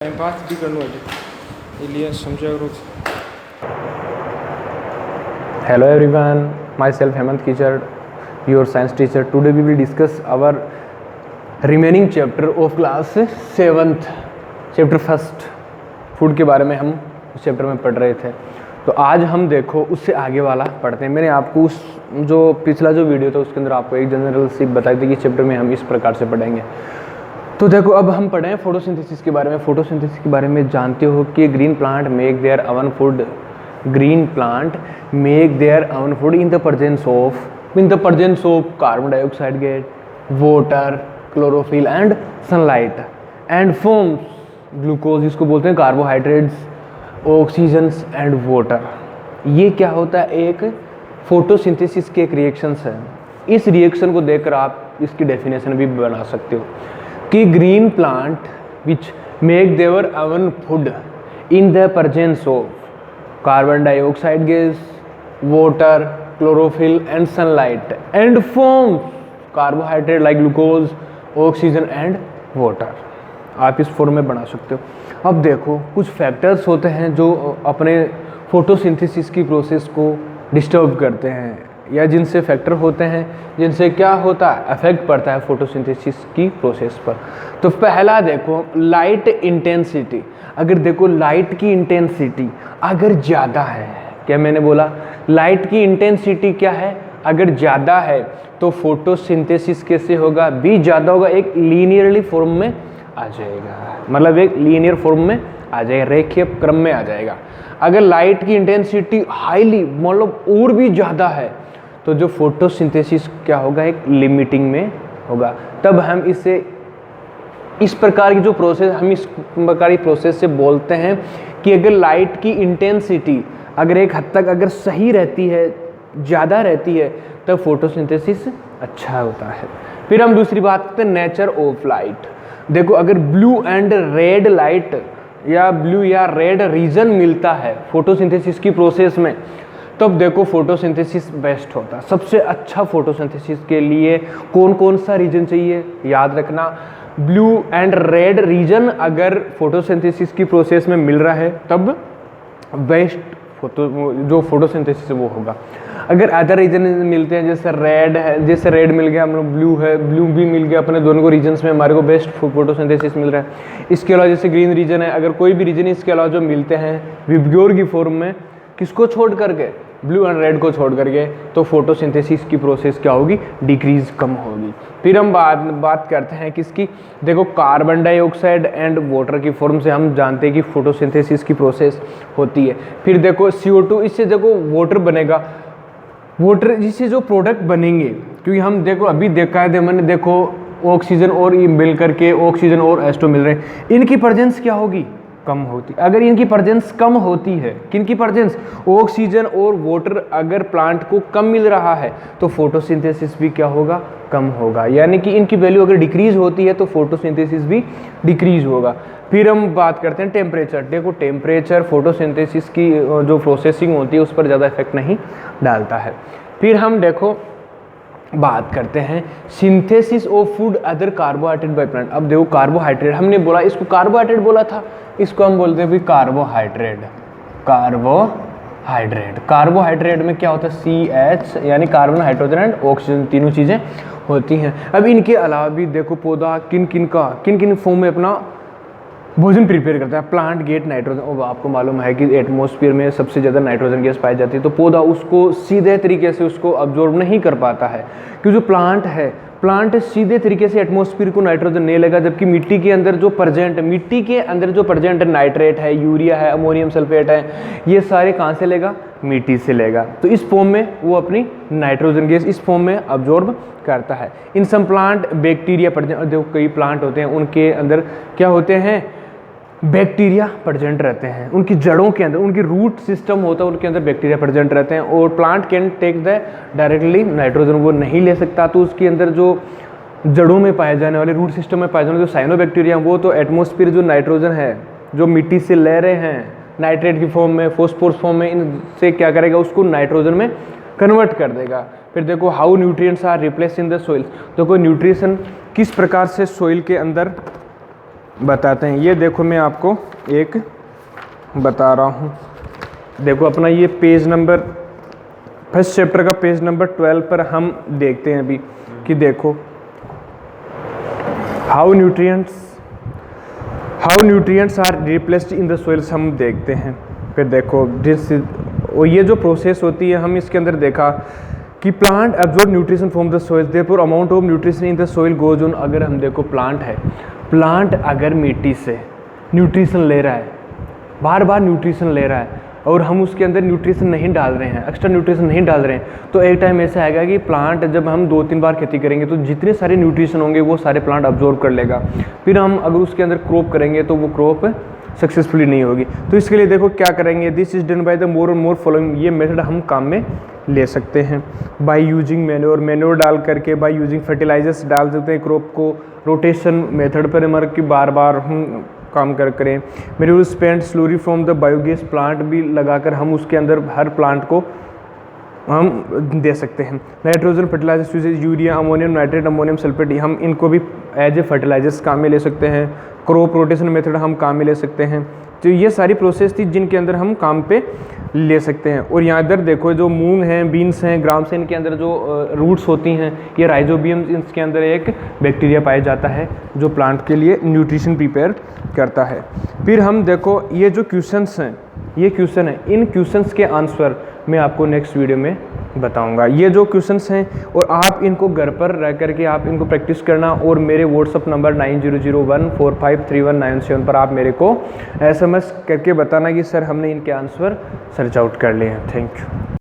Time pass भी करना है इसलिए समझा करो। Hello everyone, myself Hemant Kichad, your science teacher. Today we will discuss our remaining chapter of class 7th, chapter 1st, food के बारे में हम उस चैप्टर में पढ़ रहे थे। तो आज हम देखो उससे आगे वाला पढ़ते हैं। मैंने आपको उस जो पिछला जो वीडियो था उसके अंदर आपको एक जनरल सी बताई थी कि चैप्टर में हम इस प्रकार से पढ़ेंगे। तो देखो अब हम पढ़ें फोटोसिंथेसिस के बारे में। फोटोसिंथेसिस के बारे में जानते हो कि green plant make their own food in the presence of carbon dioxide gas, water, chlorophyll and sunlight and forms glucose, जिसको बोलते हैं कार्बोहाइड्रेट्स, ऑक्सीजन्स एंड वाटर। ये क्या होता है? एक फोटोसिंथेसिस के एक रिएक्शंस है। इस रिएक्शन को देखकर आप इसकी डेफिनेशन भी बना सकते हो कि green plant which make their own food in the presence of carbon dioxide gas, water, chlorophyll and sunlight and forms carbohydrate like glucose, oxygen and water. आप इस फॉर्म में बना सकते हो। अब देखो कुछ फैक्टर्स होते हैं जो अपने फोटोसिंथेसिस की प्रोसेस को डिस्टर्ब करते हैं, या जिनसे फैक्टर होते हैं जिनसे क्या होता है, इफेक्ट पड़ता है फोटोसिंथेसिस की प्रोसेस पर। तो पहला देखो लाइट इंटेंसिटी। अगर देखो लाइट की इंटेंसिटी अगर ज़्यादा है, क्या मैंने बोला लाइट की इंटेंसिटी क्या है? अगर ज़्यादा है तो फोटोसिंथेसिस कैसे होगा? भी ज़्यादा होगा, एक लीनियरली फॉर्म में आ जाएगा, मतलब एक लीनियर फॉर्म में आ जाएगा, रेखीय क्रम में आ जाएगा। अगर लाइट की इंटेंसिटी हाईली मतलब और भी ज़्यादा है तो जो फोटोसिंथेसिस क्या होगा, एक लिमिटिंग में होगा। तब हम इसे इस प्रकार की जो प्रोसेस, हम इस प्रकार की प्रोसेस से बोलते हैं कि अगर लाइट की इंटेंसिटी अगर एक हद तक अगर सही रहती है, ज़्यादा रहती है, तब फोटोसिंथेसिस अच्छा होता है। फिर हम दूसरी बात करते हैं नेचर ऑफ लाइट। देखो अगर ब्लू एंड रेड लाइट या ब्लू या रेड रीजन मिलता है फोटोसिंथेसिस की प्रोसेस में, तब देखो फोटोसिंथेसिस बेस्ट होता है। सबसे अच्छा फोटोसिंथेसिस के लिए कौन कौन सा रीजन चाहिए? याद रखना, ब्लू एंड रेड रीजन अगर फोटोसिंथेसिस की प्रोसेस में मिल रहा है तब बेस्ट जो फोटोसिंथेसिस वो होगा। अगर अदर रीजन मिलते हैं, जैसे रेड है, जैसे रेड मिल गया, हम लोग ब्लू है, ब्लू भी मिल गया, अपने दोनों को रीजन्स में हमारे को बेस्ट फोटोसिंथेसिस मिल रहा है। इसके अलावा जैसे ग्रीन रीजन है, अगर कोई भी रीजन इसके अलावा जो मिलते हैं विबग्योर की फॉर्म में, किसको छोड़ करके, ब्लू एंड रेड को छोड़ करके, तो फोटोसिंथेसिस की प्रोसेस क्या होगी, डिक्रीज कम होगी। फिर हम बात करते हैं किसकी? देखो कार्बन डाइऑक्साइड एंड वाटर की फॉर्म से हम जानते हैं कि फोटोसिंथेसिस की प्रोसेस होती है। फिर देखो CO2, इससे देखो वाटर बनेगा, वाटर जिससे जो प्रोडक्ट बनेंगे, क्योंकि हम देखो अभी देखा है मैंने, देखो ऑक्सीजन और ये मिल करके ऑक्सीजन और H2 मिल रहे हैं, इनकी प्रेजेंस क्या होगी, कम होती। अगर इनकी प्रेजेंस कम होती है, किनकी प्रेजेंस, ऑक्सीजन और वाटर अगर प्लांट को कम मिल रहा है तो फोटोसिंथेसिस भी क्या होगा, कम होगा। यानी कि इनकी वैल्यू अगर डिक्रीज होती है तो फोटोसिंथेसिस भी डिक्रीज होगा। फिर हम बात करते हैं टेम्परेचर। देखो टेम्परेचर फोटोसिंथेसिस की जो प्रोसेसिंग होती है उस पर ज़्यादा इफेक्ट नहीं डालता है। फिर हम देखो बात करते हैं synthesis of food other carbohydrate by plant. अब देखो कार्बोहाइड्रेट हमने बोला, इसको कार्बोहाइड्रेट बोला था, इसको हम बोलते हैं भी कार्बोहाइड्रेट। कार्बोहाइड्रेट में क्या होता है, CH यानी कार्बन, हाइड्रोजन एंड ऑक्सीजन, तीनों चीज़ें होती हैं। अब इनके अलावा भी देखो पौधा किन किन फॉर्म में अपना भोजन प्रिपेयर करता है। प्लांट गेट नाइट्रोजन, और आपको मालूम है कि एटमॉस्फेयर में सबसे ज़्यादा नाइट्रोजन गैस पाई जाती है, तो पौधा उसको सीधे तरीके से उसको अब्जॉर्ब नहीं कर पाता है, क्योंकि जो प्लांट है, प्लांट सीधे तरीके से एटमॉस्फेयर को नाइट्रोजन नहीं लेगा, जबकि मिट्टी के अंदर जो प्रेजेंट नाइट्रेट है, यूरिया है, अमोनियम सल्फेट है, ये सारे कहाँ से लेगा, मिट्टी से लेगा। तो इस फॉर्म में वो अपनी नाइट्रोजन गैस इस फॉर्म में अब्जॉर्ब करता है। इन सम प्लांट बैक्टीरिया प्रेजेंट, देखो कई प्लांट होते हैं उनके अंदर क्या होते हैं, बैक्टीरिया प्रेजेंट रहते हैं, उनकी जड़ों के अंदर, उनकी रूट सिस्टम होता है, उनके अंदर बैक्टीरिया प्रेजेंट रहते हैं, और plant can take the directly nitrogen, वो नहीं ले सकता, तो उसके अंदर जो जड़ों में पाए जाने वाले, रूट सिस्टम में पाए जाने वाले जो साइनोबैक्टीरिया, वो तो एटमॉस्फेयर जो नाइट्रोजन है जो मिट्टी से ले रहे हैं नाइट्रेट की फॉर्म में, फॉस्फोरस फॉर्म में, इनसे क्या करेगा, उसको नाइट्रोजन में कन्वर्ट कर देगा। फिर देखो how nutrients are replace in the soil. देखो न्यूट्रिशन किस प्रकार से सोइल के अंदर बताते हैं। ये देखो मैं आपको एक बता रहा हूँ। देखो अपना ये पेज नंबर, फर्स्ट चैप्टर का पेज नंबर 12 पर हम देखते हैं अभी कि देखो how nutrients are replaced in the soils हम देखते हैं। फिर देखो और ये जो प्रोसेस होती है हम इसके अंदर देखा कि plant absorb nutrition from the soil, therefore amount of nutrition in the soil goes on. अगर हम देखो प्लांट है, प्लांट अगर मिट्टी से न्यूट्रिशन ले रहा है, बार बार न्यूट्रिशन ले रहा है और हम उसके अंदर न्यूट्रिशन नहीं डाल रहे हैं, एक्स्ट्रा न्यूट्रिशन नहीं डाल रहे हैं, तो एक टाइम ऐसा आएगा कि प्लांट जब हम 2-3 बार खेती करेंगे तो जितने सारे न्यूट्रिशन होंगे वो सारे प्लांट अब्जॉर्ब कर लेगा। फिर हम अगर उसके अंदर क्रॉप करेंगे तो वो क्रॉप सक्सेसफुली नहीं होगी। तो इसके लिए देखो क्या करेंगे, this is done by the more और मोर फॉलोइंग। ये मेथड हम काम में ले सकते हैं। बाय यूजिंग मैन्योर डाल करके, बाय यूजिंग फर्टिलाइजर्स डाल सकते हैं क्रॉप को, रोटेशन मेथड पर हमारे कि बार बार हम काम करें। Manure spent slurry from the biogas, plant भी लगाकर हम उसके अंदर हर प्लांट को हम दे सकते हैं। Nitrogen fertilisers urea, ammonium nitrate, ammonium sulphate, हम इनको भी एज ए फर्टिलाइजर्स काम में ले सकते हैं। क्रॉप रोटेशन मेथड हम काम में ले सकते हैं। तो ये सारी प्रोसेस थी जिनके अंदर हम काम पे ले सकते हैं। और यहाँ इधर देखो जो मूंग हैं, बीन्स हैं, ग्राम्स हैं, इनके अंदर जो रूट्स होती हैं, ये राइजोबियम, इसके अंदर एक बैक्टीरिया पाया जाता है जो प्लांट के लिए न्यूट्रिशन प्रिपेयर करता है। फिर हम देखो ये जो क्वेश्चंस हैं, ये क्वेश्चन है, इन क्वेश्चंस के आंसर मैं आपको नेक्स्ट वीडियो में बताऊंगा। ये जो क्वेश्चंस हैं और आप इनको घर पर रह करके आप इनको प्रैक्टिस करना और मेरे व्हाट्सअप नंबर 9001453197 पर आप मेरे को SMS करके बताना कि सर हमने इनके आंसर सर्च आउट कर लिए हैं। Thank you.